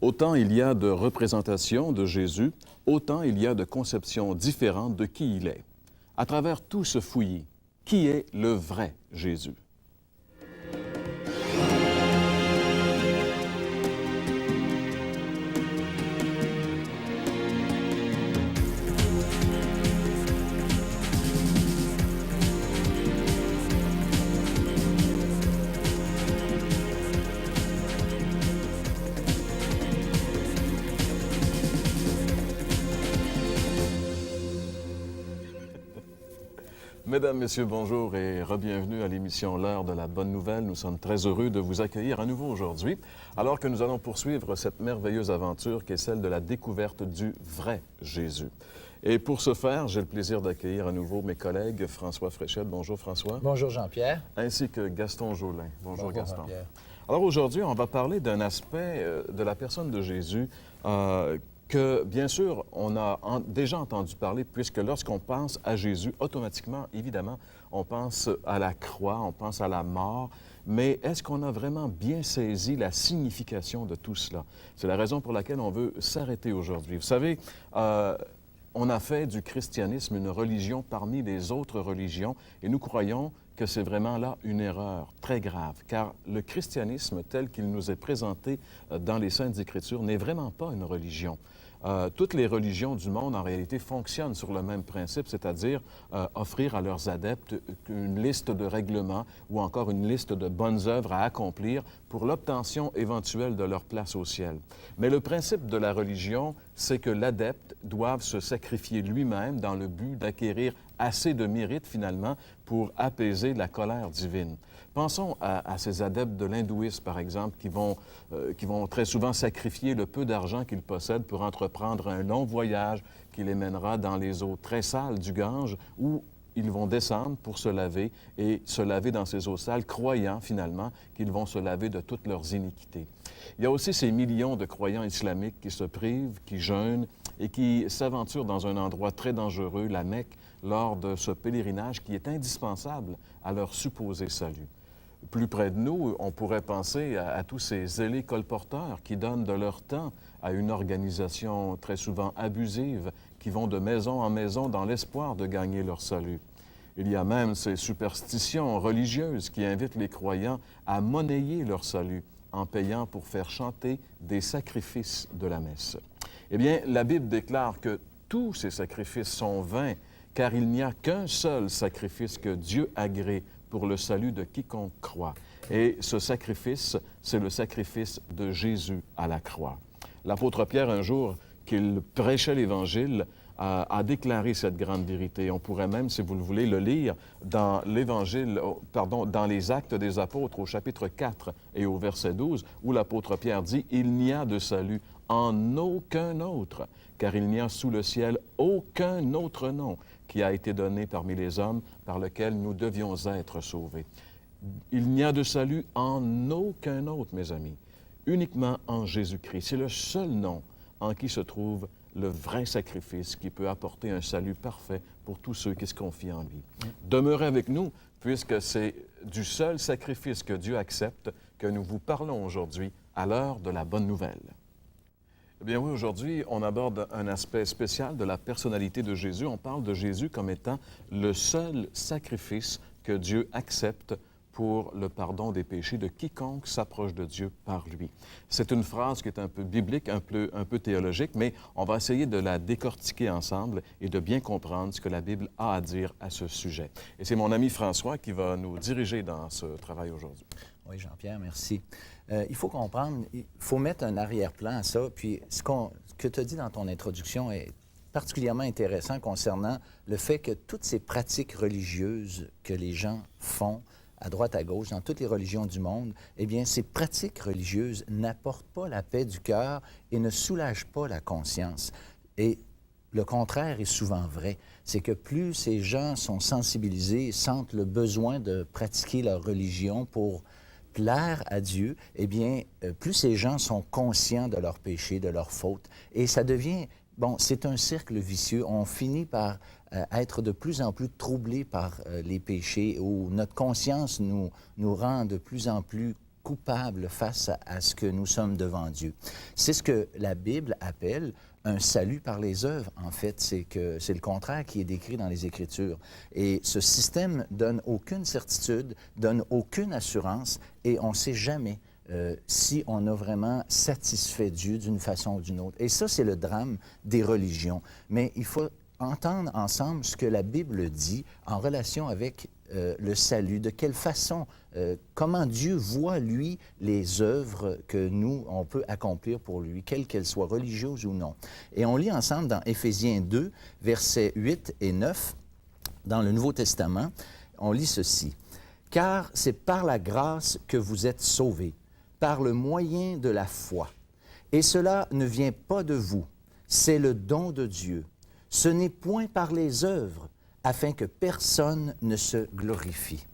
Autant il y a de représentations de Jésus, autant il y a de conceptions différentes de qui il est. À travers tout ce fouillis, qui est le vrai Jésus? Mesdames, Messieurs, bonjour et re-bienvenue à l'émission L'heure de la bonne nouvelle. Nous sommes très heureux de vous accueillir à nouveau aujourd'hui, alors que nous allons poursuivre cette merveilleuse aventure qui est celle de la découverte du vrai Jésus. Et pour ce faire, j'ai le plaisir d'accueillir à nouveau mes collègues François Fréchette. Bonjour François. Bonjour Jean-Pierre. Ainsi que Gaston Jolin. Bonjour Gaston. Jean-Pierre. Alors aujourd'hui, on va parler d'un aspect de la personne de Jésus que, bien sûr, on a déjà entendu parler, puisque lorsqu'on pense à Jésus, automatiquement, évidemment, on pense à la croix, on pense à la mort, mais est-ce qu'on a vraiment bien saisi la signification de tout cela? C'est la raison pour laquelle on veut s'arrêter aujourd'hui. Vous savez, on a fait du christianisme une religion parmi les autres religions, et nous croyons que c'est vraiment là une erreur très grave, car le christianisme tel qu'il nous est présenté dans les Saintes Écritures n'est vraiment pas une religion. Toutes les religions du monde, en réalité, fonctionnent sur le même principe, c'est-à-dire offrir à leurs adeptes une liste de règlements ou encore une liste de bonnes œuvres à accomplir pour l'obtention éventuelle de leur place au ciel. Mais le principe de la religion, c'est que l'adepte doive se sacrifier lui-même dans le but d'acquérir assez de mérite, finalement, pour apaiser la colère divine. Pensons à ces adeptes de l'hindouisme, par exemple, qui vont très souvent sacrifier le peu d'argent qu'ils possèdent pour entreprendre un long voyage qui les mènera dans les eaux très sales du Gange, où ils vont descendre pour se laver et se laver dans ces eaux sales, croyant finalement qu'ils vont se laver de toutes leurs iniquités. Il y a aussi ces millions de croyants islamiques qui se privent, qui jeûnent et qui s'aventurent dans un endroit très dangereux, la Mecque, lors de ce pèlerinage qui est indispensable à leur supposé salut. Plus près de nous, on pourrait penser à tous ces zélés colporteurs qui donnent de leur temps à une organisation très souvent abusive, qui vont de maison en maison dans l'espoir de gagner leur salut. Il y a même ces superstitions religieuses qui invitent les croyants à monnayer leur salut en payant pour faire chanter des sacrifices de la messe. Eh bien, la Bible déclare que tous ces sacrifices sont vains, car il n'y a qu'un seul sacrifice que Dieu agrée pour le salut de quiconque croit. Et ce sacrifice, c'est le sacrifice de Jésus à la croix. L'apôtre Pierre, un jour qu'il prêchait l'Évangile, a déclaré cette grande vérité. On pourrait même, si vous le voulez, le lire dans l'Évangile, dans les Actes des Apôtres, au chapitre 4 et au verset 12, où l'apôtre Pierre dit « Il n'y a de salut en aucun autre, car il n'y a sous le ciel aucun autre nom qui a été donné parmi les hommes par lequel nous devions être sauvés. » Il n'y a de salut en aucun autre, mes amis, uniquement en Jésus-Christ. C'est le seul nom en qui se trouve le vrai sacrifice qui peut apporter un salut parfait pour tous ceux qui se confient en lui. Demeurez avec nous, puisque c'est du seul sacrifice que Dieu accepte que nous vous parlons aujourd'hui à l'heure de la bonne nouvelle. Eh bien oui, aujourd'hui, on aborde un aspect spécial de la personnalité de Jésus. On parle de Jésus comme étant le seul sacrifice que Dieu accepte pour le pardon des péchés de quiconque s'approche de Dieu par lui. C'est une phrase qui est un peu biblique, un peu théologique, mais on va essayer de la décortiquer ensemble et de bien comprendre ce que la Bible a à dire à ce sujet. Et c'est mon ami François qui va nous diriger dans ce travail aujourd'hui. Oui, Jean-Pierre, merci. Il faut comprendre, il faut mettre un arrière-plan à ça, puis ce que tu as dit dans ton introduction est particulièrement intéressant concernant le fait que toutes ces pratiques religieuses que les gens font à droite, à gauche, dans toutes les religions du monde, eh bien, ces pratiques religieuses n'apportent pas la paix du cœur et ne soulagent pas la conscience. Et le contraire est souvent vrai. C'est que plus ces gens sont sensibilisés, sentent le besoin de pratiquer leur religion pour plaire à Dieu, eh bien, plus ces gens sont conscients de leurs péchés, de leurs fautes. Et ça devient, bon, c'est un cercle vicieux. On finit par être de plus en plus troublés par les péchés, où notre conscience nous rend de plus en plus coupables face à ce que nous sommes devant Dieu. C'est ce que la Bible appelle un salut par les œuvres. En fait, c'est le contraire qui est décrit dans les Écritures. Et ce système donne aucune certitude, donne aucune assurance, et on ne sait jamais si on a vraiment satisfait Dieu d'une façon ou d'une autre. Et ça, c'est le drame des religions. Mais il faut entendre ensemble ce que la Bible dit en relation avec le salut, de quelle façon, comment Dieu voit, lui, les œuvres que nous, on peut accomplir pour lui, quelles qu'elles soient, religieuses ou non. Et on lit ensemble dans Éphésiens 2, versets 8 et 9, dans le Nouveau Testament, on lit ceci. « Car c'est par la grâce que vous êtes sauvés, par le moyen de la foi. Et cela ne vient pas de vous, c'est le don de Dieu. Ce n'est point par les œuvres, afin que personne ne se glorifie. »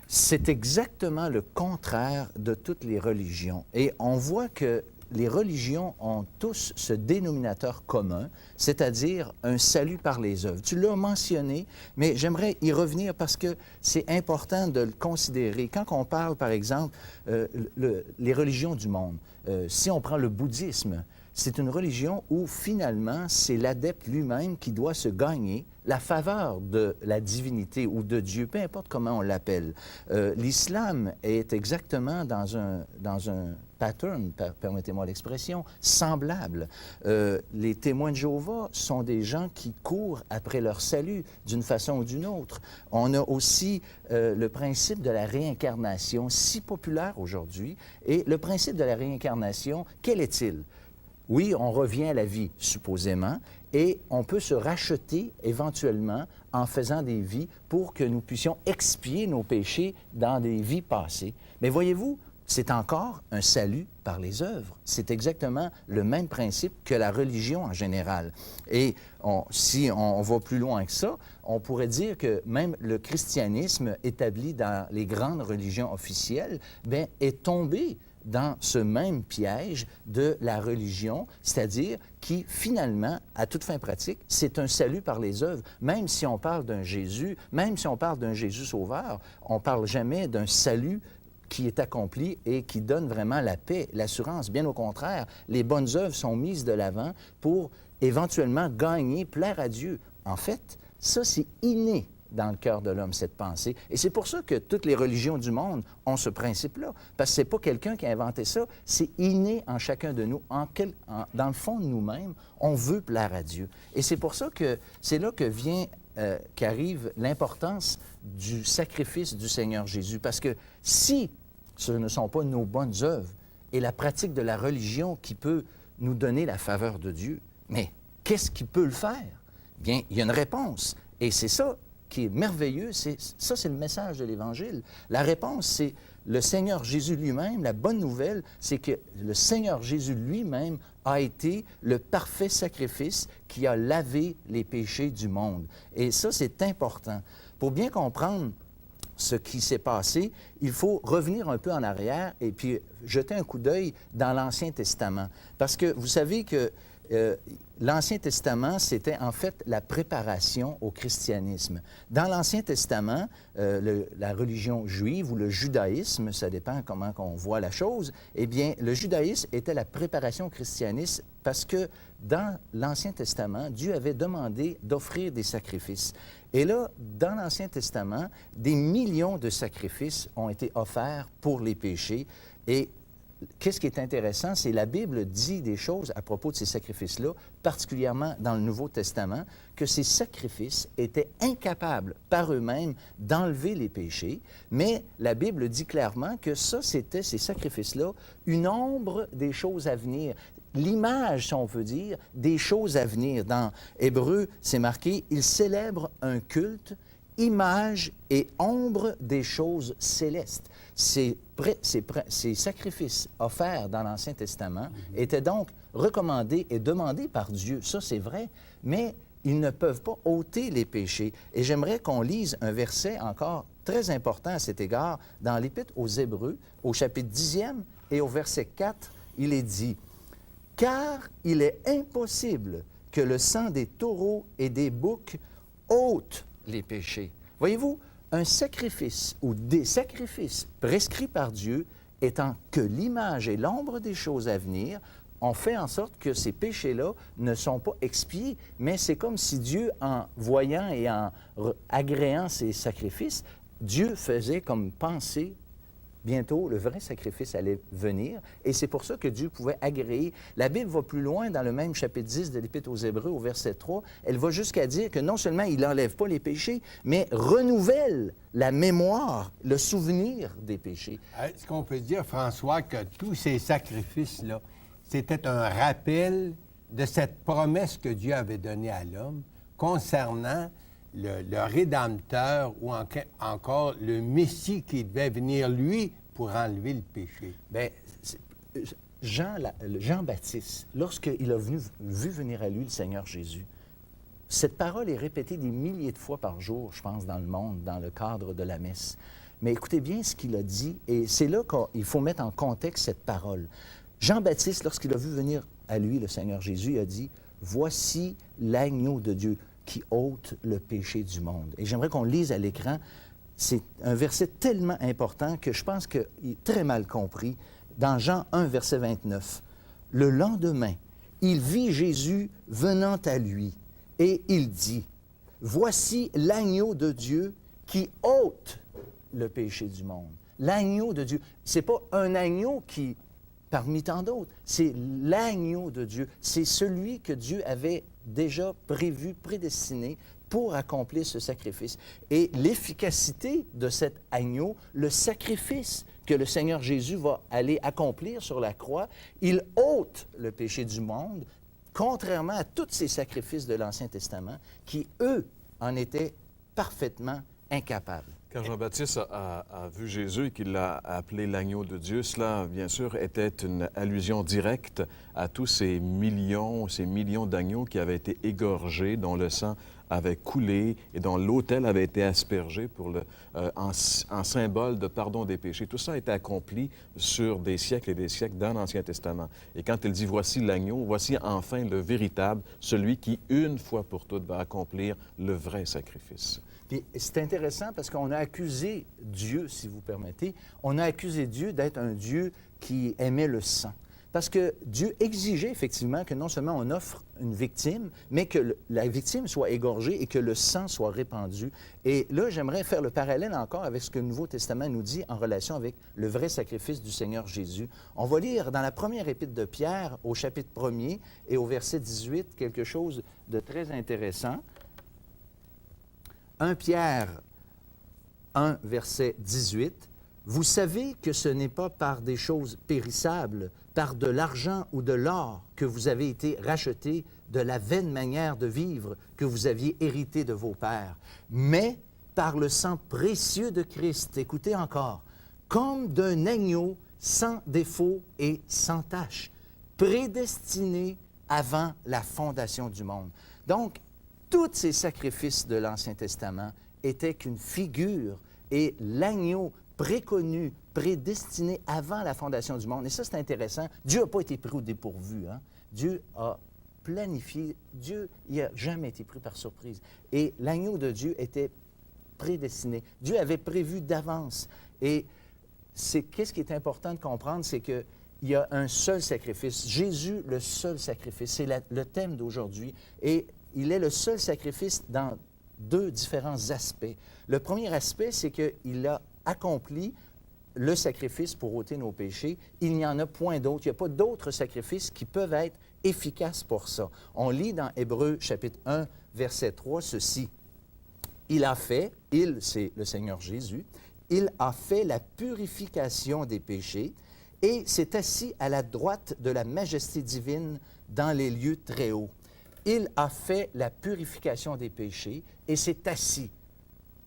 C'est exactement le contraire de toutes les religions. Et on voit que les religions ont tous ce dénominateur commun, c'est-à-dire un salut par les œuvres. Tu l'as mentionné, mais j'aimerais y revenir parce que c'est important de le considérer. Quand on parle, par exemple, les religions du monde, si on prend le bouddhisme, c'est une religion où, finalement, c'est l'adepte lui-même qui doit se gagner la faveur de la divinité ou de Dieu, peu importe comment on l'appelle. L'islam est exactement dans un pattern, permettez-moi l'expression, semblable. Les témoins de Jéhovah sont des gens qui courent après leur salut d'une façon ou d'une autre. On a aussi le principe de la réincarnation, si populaire aujourd'hui. Et le principe de la réincarnation, quel est-il? Oui, on revient à la vie, supposément, et on peut se racheter éventuellement en faisant des vies pour que nous puissions expier nos péchés dans des vies passées. Mais voyez-vous, c'est encore un salut par les œuvres. C'est exactement le même principe que la religion en général. Et si on va plus loin que ça, on pourrait dire que même le christianisme établi dans les grandes religions officielles bien, est tombé dans ce même piège de la religion, c'est-à-dire qui, finalement, à toute fin pratique, c'est un salut par les œuvres. Même si on parle d'un Jésus, même si on parle d'un Jésus sauveur, on ne parle jamais d'un salut qui est accompli et qui donne vraiment la paix, l'assurance. Bien au contraire, les bonnes œuvres sont mises de l'avant pour éventuellement gagner, plaire à Dieu. En fait, ça, c'est inné dans le cœur de l'homme, cette pensée. Et c'est pour ça que toutes les religions du monde ont ce principe-là. Parce que ce n'est pas quelqu'un qui a inventé ça, c'est inné en chacun de nous. Dans le fond de nous-mêmes, on veut plaire à Dieu. Et c'est pour ça que c'est là qu'arrive l'importance du sacrifice du Seigneur Jésus. Parce que si ce ne sont pas nos bonnes œuvres et la pratique de la religion qui peut nous donner la faveur de Dieu, mais qu'est-ce qui peut le faire? Bien, il y a une réponse. Et c'est ça qui est merveilleux, c'est le message de l'Évangile. La réponse, c'est le Seigneur Jésus lui-même. La bonne nouvelle, c'est que le Seigneur Jésus lui-même a été le parfait sacrifice qui a lavé les péchés du monde. Et ça, c'est important. Pour bien comprendre ce qui s'est passé, il faut revenir un peu en arrière et puis jeter un coup d'œil dans l'Ancien Testament. Parce que vous savez que l'Ancien Testament, c'était en fait la préparation au christianisme. Dans l'Ancien Testament, la religion juive ou le judaïsme, ça dépend comment on voit la chose, eh bien, le judaïsme était la préparation au christianisme parce que dans l'Ancien Testament, Dieu avait demandé d'offrir des sacrifices. Et là, dans l'Ancien Testament, des millions de sacrifices ont été offerts pour les péchés. Et qu'est-ce qui est intéressant, c'est que la Bible dit des choses à propos de ces sacrifices-là, particulièrement dans le Nouveau Testament, que ces sacrifices étaient incapables par eux-mêmes d'enlever les péchés, mais la Bible dit clairement que ça, c'était, ces sacrifices-là, une ombre des choses à venir. L'image, si on veut dire, des choses à venir. Dans Hébreu, c'est marqué « Il célèbre un culte, image et ombre des choses célestes ». Ces sacrifices offerts dans l'Ancien Testament étaient donc recommandés et demandés par Dieu. Ça, c'est vrai, mais ils ne peuvent pas ôter les péchés. Et j'aimerais qu'on lise un verset encore très important à cet égard dans l'Épître aux Hébreux, au chapitre 10e et au verset 4, il est dit « Car il est impossible que le sang des taureaux et des boucs ôte les péchés. » Voyez-vous, un sacrifice ou des sacrifices prescrits par Dieu étant que l'image et l'ombre des choses à venir, on fait en sorte que ces péchés-là ne sont pas expiés, mais c'est comme si Dieu, en voyant et en agréant ces sacrifices, Dieu faisait comme penser bientôt, le vrai sacrifice allait venir, et c'est pour ça que Dieu pouvait agréer. La Bible va plus loin dans le même chapitre 10 de l'Épître aux Hébreux, au verset 3. Elle va jusqu'à dire que non seulement il n'enlève pas les péchés, mais renouvelle la mémoire, le souvenir des péchés. Est-ce qu'on peut dire, François, que tous ces sacrifices-là, c'était un rappel de cette promesse que Dieu avait donnée à l'homme concernant le Rédempteur ou encore le Messie qui devait venir, lui, pour enlever le péché? Bien, Jean-Baptiste, lorsqu'il a vu venir à lui le Seigneur Jésus, cette parole est répétée des milliers de fois par jour, je pense, dans le monde, dans le cadre de la messe. Mais écoutez bien ce qu'il a dit, et c'est là qu'il faut mettre en contexte cette parole. Jean-Baptiste, lorsqu'il a vu venir à lui le Seigneur Jésus, il a dit « Voici l'agneau de Dieu qui ôte le péché du monde. » Et j'aimerais qu'on le lise à l'écran. C'est un verset tellement important que je pense qu'il est très mal compris. Dans Jean 1, verset 29, « Le lendemain, il vit Jésus venant à lui, et il dit, « Voici l'agneau de Dieu qui ôte le péché du monde. » L'agneau de Dieu. C'est pas un agneau qui, parmi tant d'autres, c'est l'agneau de Dieu. C'est celui que Dieu avait déjà prévu, prédestiné pour accomplir ce sacrifice. Et l'efficacité de cet agneau, le sacrifice que le Seigneur Jésus va aller accomplir sur la croix, il ôte le péché du monde, contrairement à tous ces sacrifices de l'Ancien Testament qui, eux, en étaient parfaitement incapables. Quand Jean-Baptiste a vu Jésus et qu'il l'a appelé l'agneau de Dieu, cela, bien sûr, était une allusion directe à tous ces millions d'agneaux qui avaient été égorgés, dont le sang avait coulé et dont l'autel avait été aspergé en symbole de pardon des péchés. Tout ça a été accompli sur des siècles et des siècles dans l'Ancien Testament. Et quand il dit « Voici l'agneau », voici enfin le véritable, celui qui, une fois pour toutes, va accomplir le vrai sacrifice. Puis c'est intéressant parce qu'on a accusé Dieu, si vous permettez, on a accusé Dieu d'être un Dieu qui aimait le sang. Parce que Dieu exigeait effectivement que non seulement on offre une victime, mais que la victime soit égorgée et que le sang soit répandu. Et là, j'aimerais faire le parallèle encore avec ce que le Nouveau Testament nous dit en relation avec le vrai sacrifice du Seigneur Jésus. On va lire dans la première épître de Pierre, au chapitre 1er et au verset 18, quelque chose de très intéressant. 1 Pierre 1, verset 18. « Vous savez que ce n'est pas par des choses périssables, par de l'argent ou de l'or que vous avez été rachetés de la vaine manière de vivre que vous aviez hérité de vos pères, mais par le sang précieux de Christ, écoutez encore, comme d'un agneau sans défaut et sans tache, prédestiné avant la fondation du monde. » Donc, tous ces sacrifices de l'Ancien Testament étaient qu'une figure et l'agneau préconnu, prédestiné avant la fondation du monde. Et ça, c'est intéressant. Dieu n'a pas été pris au dépourvu. Hein? Dieu a planifié. Dieu, il n'a jamais été pris par surprise. Et l'agneau de Dieu était prédestiné. Dieu avait prévu d'avance. Et qu'est-ce qui est important de comprendre, c'est qu'il y a un seul sacrifice. Jésus, le seul sacrifice. C'est le thème d'aujourd'hui. Et il est le seul sacrifice dans deux différents aspects. Le premier aspect, c'est qu'il a accompli le sacrifice pour ôter nos péchés. Il n'y en a point d'autre. Il n'y a pas d'autres sacrifices qui peuvent être efficaces pour ça. On lit dans Hébreux chapitre 1, verset 3, ceci. Il a fait, c'est le Seigneur Jésus, il a fait la purification des péchés et s'est assis à la droite de la majesté divine dans les lieux très hauts. Il a fait la purification des péchés et s'est assis.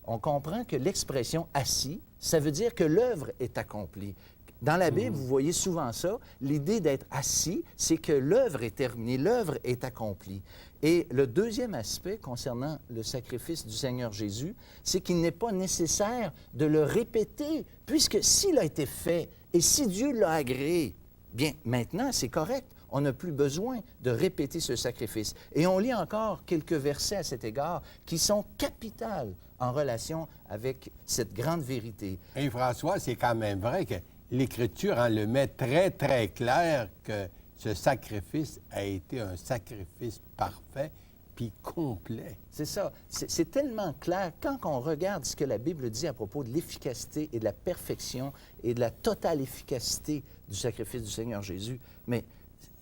On comprend que l'expression « assis », ça veut dire que l'œuvre est accomplie. Dans la Bible, vous voyez souvent ça. L'idée d'être assis, c'est que l'œuvre est terminée, l'œuvre est accomplie. Et le deuxième aspect concernant le sacrifice du Seigneur Jésus, c'est qu'il n'est pas nécessaire de le répéter, puisque s'il a été fait et si Dieu l'a agréé, bien, maintenant, c'est correct. On n'a plus besoin de répéter ce sacrifice. Et on lit encore quelques versets à cet égard qui sont capitales en relation avec cette grande vérité. Et François, c'est quand même vrai que l'Écriture le met très, très clair que ce sacrifice a été un sacrifice parfait puis complet. C'est ça. C'est tellement clair quand on regarde ce que la Bible dit à propos de l'efficacité et de la perfection et de la totale efficacité du sacrifice du Seigneur Jésus. Mais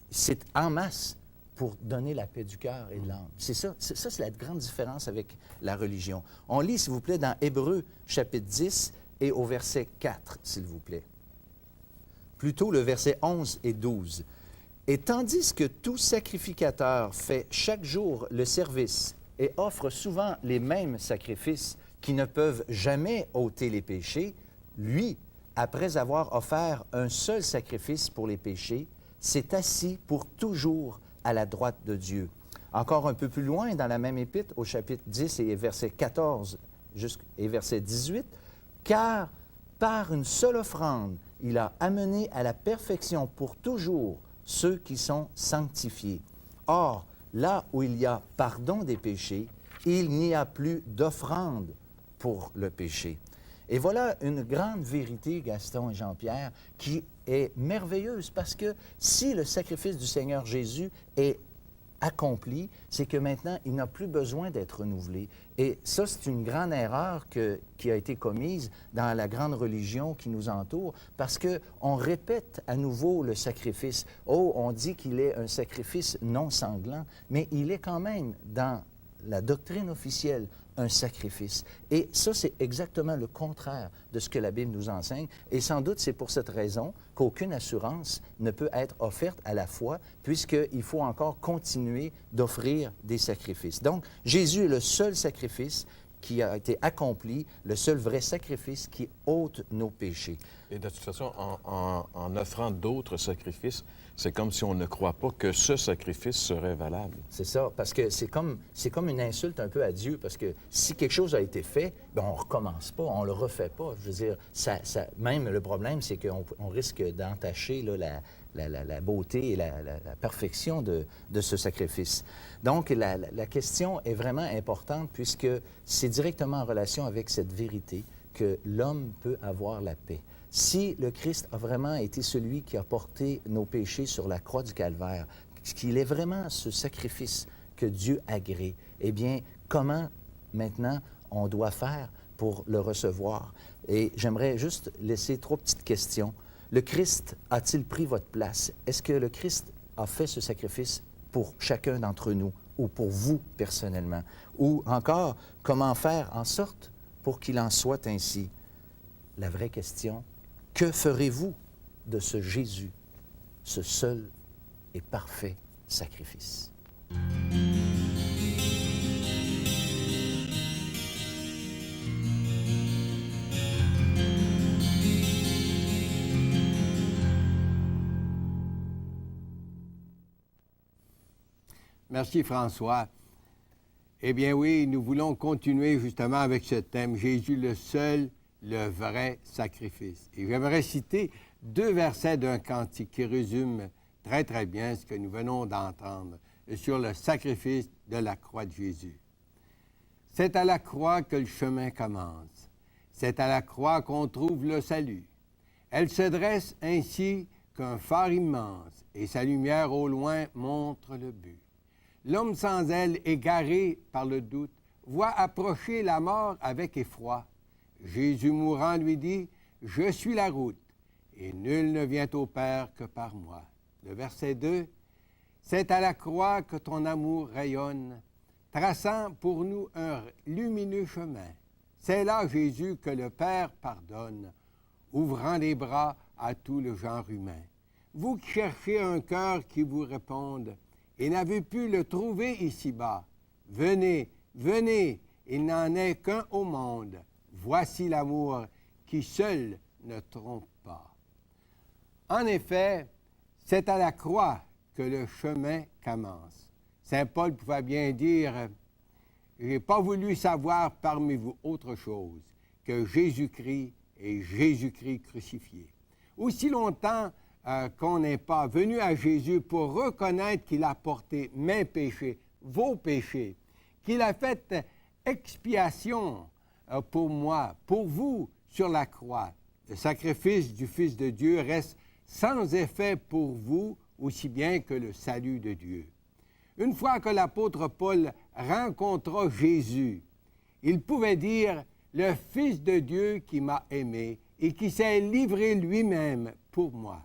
c'est en masse pour donner la paix du cœur et de l'âme. C'est ça, c'est la grande différence avec la religion. On lit, s'il vous plaît, dans Hébreux, chapitre 10 et au verset 4, s'il vous plaît. Plutôt le verset 11 et 12. Et tandis que tout sacrificateur fait chaque jour le service et offre souvent les mêmes sacrifices qui ne peuvent jamais ôter les péchés, lui, après avoir offert un seul sacrifice pour les péchés, s'est assis pour toujours à la droite de Dieu. Encore un peu plus loin, dans la même épître, au chapitre 10 et verset 14 et verset 18, « Car par une seule offrande, il a amené à la perfection pour toujours ceux qui sont sanctifiés. Or, là où il y a pardon des péchés, il n'y a plus d'offrande pour le péché. » Et voilà une grande vérité, Gaston et Jean-Pierre, qui est merveilleuse parce que si le sacrifice du Seigneur Jésus est accompli, c'est que maintenant, il n'a plus besoin d'être renouvelé. Et ça, c'est une grande erreur qui a été commise dans la grande religion qui nous entoure, parce qu'on répète à nouveau le sacrifice. Oh, on dit qu'il est un sacrifice non sanglant, mais il est quand même, dans la doctrine officielle, un sacrifice. Et ça, c'est exactement le contraire de ce que la Bible nous enseigne. Et sans doute, c'est pour cette raison qu'aucune assurance ne peut être offerte à la fois, puisqu'il faut encore continuer d'offrir des sacrifices. Donc, Jésus est le seul sacrifice qui a été accompli, le seul vrai sacrifice qui ôte nos péchés. Et de toute façon, en offrant d'autres sacrifices, c'est comme si on ne croit pas que ce sacrifice serait valable. C'est ça, parce que c'est comme une insulte un peu à Dieu, parce que si quelque chose a été fait, bien, on ne recommence pas, on ne le refait pas. Je veux dire, même le problème, c'est qu'on risque d'entacher là, la beauté et la perfection de ce sacrifice. Donc, la question est vraiment importante, puisque c'est directement en relation avec cette vérité que l'homme peut avoir la paix. Si le Christ a vraiment été celui qui a porté nos péchés sur la croix du Calvaire, qu'il est vraiment ce sacrifice que Dieu agrée, eh bien, comment maintenant on doit faire pour le recevoir? Et j'aimerais juste laisser 3 petites questions. Le Christ a-t-il pris votre place? Est-ce que le Christ a fait ce sacrifice pour chacun d'entre nous ou pour vous personnellement? Ou encore, comment faire en sorte pour qu'il en soit ainsi? La vraie question, que ferez-vous de ce Jésus, ce seul et parfait sacrifice? Merci, François. Eh bien oui, nous voulons continuer justement avec ce thème, Jésus le seul, le vrai sacrifice. Et j'aimerais citer 2 versets d'un cantique qui résument très, très bien ce que nous venons d'entendre sur le sacrifice de la croix de Jésus. C'est à la croix que le chemin commence. C'est à la croix qu'on trouve le salut. Elle se dresse ainsi qu'un phare immense, et sa lumière au loin montre le but. L'homme sans elle, égaré par le doute, voit approcher la mort avec effroi. Jésus mourant lui dit, « Je suis la route, et nul ne vient au Père que par moi. » Le verset 2, « C'est à la croix que ton amour rayonne, traçant pour nous un lumineux chemin. C'est là, Jésus, que le Père pardonne, ouvrant les bras à tout le genre humain. Vous qui cherchez un cœur qui vous réponde, et n'avez pu le trouver ici-bas, venez, venez, il n'en est qu'un au monde. Voici l'amour qui seul ne trompe pas. » En effet, c'est à la croix que le chemin commence. Saint Paul pouvait bien dire « Je n'ai pas voulu savoir parmi vous autre chose que Jésus-Christ et Jésus-Christ crucifié. » Aussi longtemps qu'on n'est pas venu à Jésus pour reconnaître qu'il a porté mes péchés, vos péchés, qu'il a fait expiation pour moi, pour vous, sur la croix. le sacrifice du Fils de Dieu reste sans effet pour vous, aussi bien que le salut de Dieu. Une fois que l'apôtre Paul rencontra Jésus, il pouvait dire « Le Fils de Dieu qui m'a aimé et qui s'est livré lui-même pour moi ».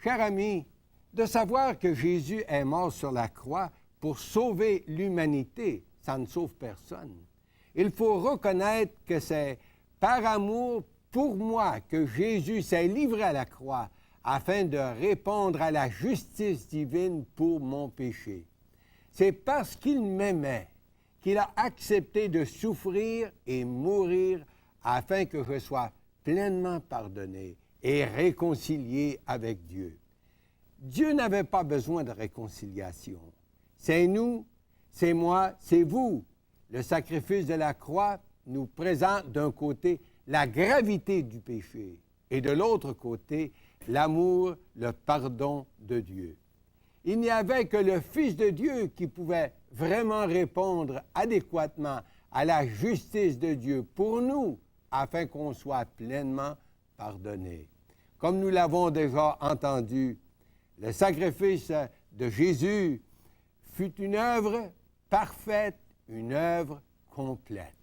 Cher ami, de savoir que Jésus est mort sur la croix pour sauver l'humanité, ça ne sauve personne. Il faut reconnaître que c'est par amour pour moi que Jésus s'est livré à la croix afin de répondre à la justice divine pour mon péché. C'est parce qu'il m'aimait qu'il a accepté de souffrir et mourir afin que je sois pleinement pardonné et réconcilié avec Dieu. Dieu n'avait pas besoin de réconciliation. C'est nous, c'est moi, c'est vous. Le sacrifice de la croix nous présente d'un côté la gravité du péché et de l'autre côté l'amour, le pardon de Dieu. Il n'y avait que le Fils de Dieu qui pouvait vraiment répondre adéquatement à la justice de Dieu pour nous, afin qu'on soit pleinement pardonné. Comme nous l'avons déjà entendu, le sacrifice de Jésus fut une œuvre parfaite, une œuvre complète.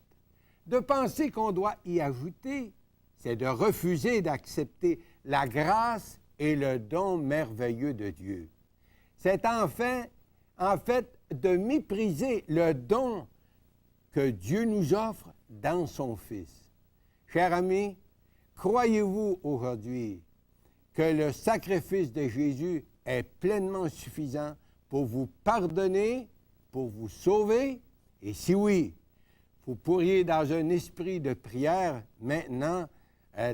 De penser qu'on doit y ajouter, c'est de refuser d'accepter la grâce et le don merveilleux de Dieu. C'est en fait de mépriser le don que Dieu nous offre dans son Fils. Chers amis, croyez-vous aujourd'hui que le sacrifice de Jésus est pleinement suffisant pour vous pardonner, pour vous sauver? Et si oui, vous pourriez, dans un esprit de prière, maintenant,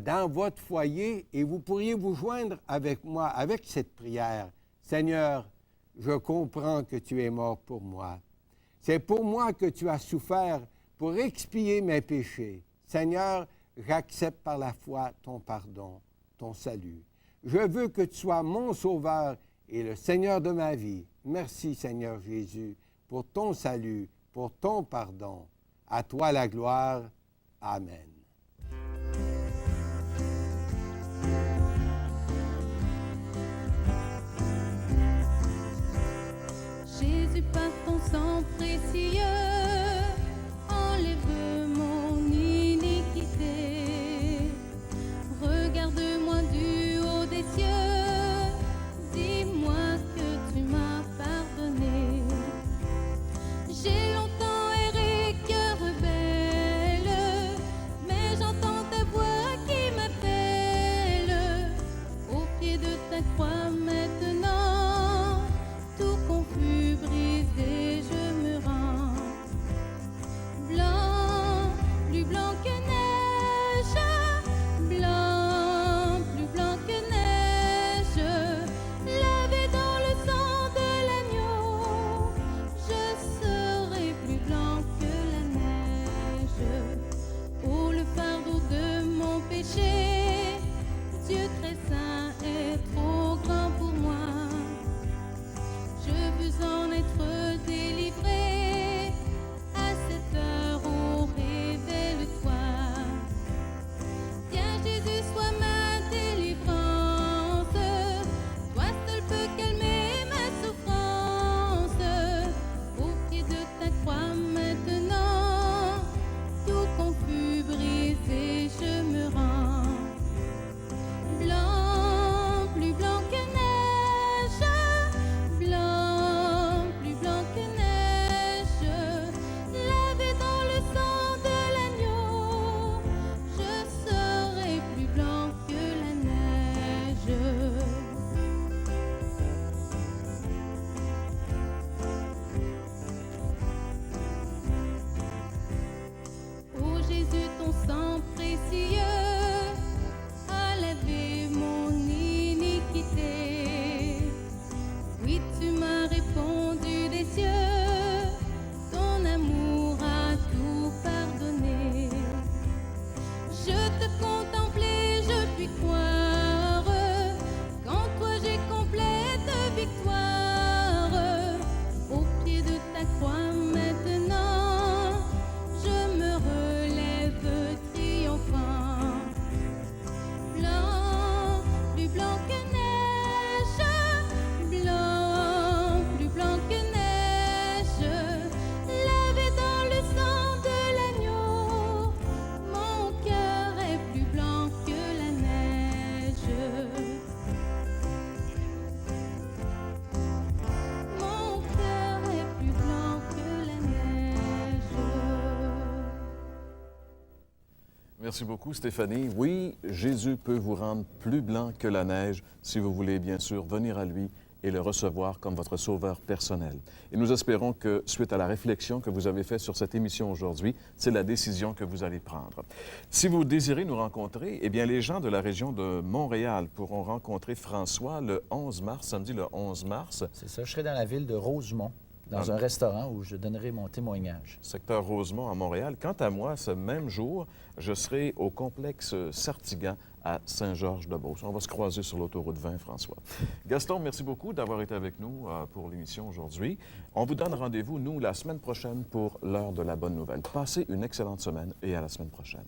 dans votre foyer, et vous pourriez vous joindre avec moi, avec cette prière. Seigneur, je comprends que tu es mort pour moi. C'est pour moi que tu as souffert pour expier mes péchés. Seigneur, j'accepte par la foi ton pardon, ton salut. Je veux que tu sois mon sauveur et le Seigneur de ma vie. Merci, Seigneur Jésus, pour ton salut, pour ton pardon. À toi la gloire. Amen. Jésus, par ton sang précieux, enlève mon iniquité. Regarde-moi du haut des cieux, dis-moi que tu m'as pardonné. J'ai longtemps erré, cœur rebelle, mais j'entends ta voix qui m'appelle. Au pied de ta croix maintenant, tout confus, brisé, je me rends. Blanc, plus blanc que neige, blanc, plus blanc que neige, lavé dans le sang de l'agneau, je serai plus blanc que la neige. Oh, le fardeau de mon péché, Dieu très saint est trop grand pour moi. Je veux en être délivré. À cette heure, oh, révèle-toi. Tiens, Jésus, sois ma délivrance. Toi seul peux calmer ma souffrance. Au pied de ta croix maintenant, tout confus, brisé, je me rends. Blanc, plus blanc que neige, blanc, plus blanc que neige, lavé dans le sang de l'agneau, je serai plus blanc que la neige. Oh Jésus, ton sang précieux a lavé mon iniquité. Oui, tu m'as répondu des cieux, ton amour a tout pardonné. Je te contemplais, je puis croire qu'en toi j'ai complète victoire. Au pied de ta croix maintenant, je me relève triomphant. Merci beaucoup, Stéphanie. Oui, Jésus peut vous rendre plus blanc que la neige si vous voulez, bien sûr, venir à lui et le recevoir comme votre sauveur personnel. Et nous espérons que, suite à la réflexion que vous avez faite sur cette émission aujourd'hui, c'est la décision que vous allez prendre. Si vous désirez nous rencontrer, eh bien, les gens de la région de Montréal pourront rencontrer François le 11 mars, samedi le 11 mars. C'est ça. Je serai dans la ville de Rosemont, dans un restaurant où je donnerai mon témoignage. Secteur Rosemont à Montréal. Quant à moi, ce même jour, je serai au complexe Sartigan à Saint-Georges-de-Beauce. On va se croiser sur l'autoroute 20, François. Gaston, merci beaucoup d'avoir été avec nous pour l'émission aujourd'hui. On vous donne rendez-vous, nous, la semaine prochaine pour l'heure de la bonne nouvelle. Passez une excellente semaine et à la semaine prochaine.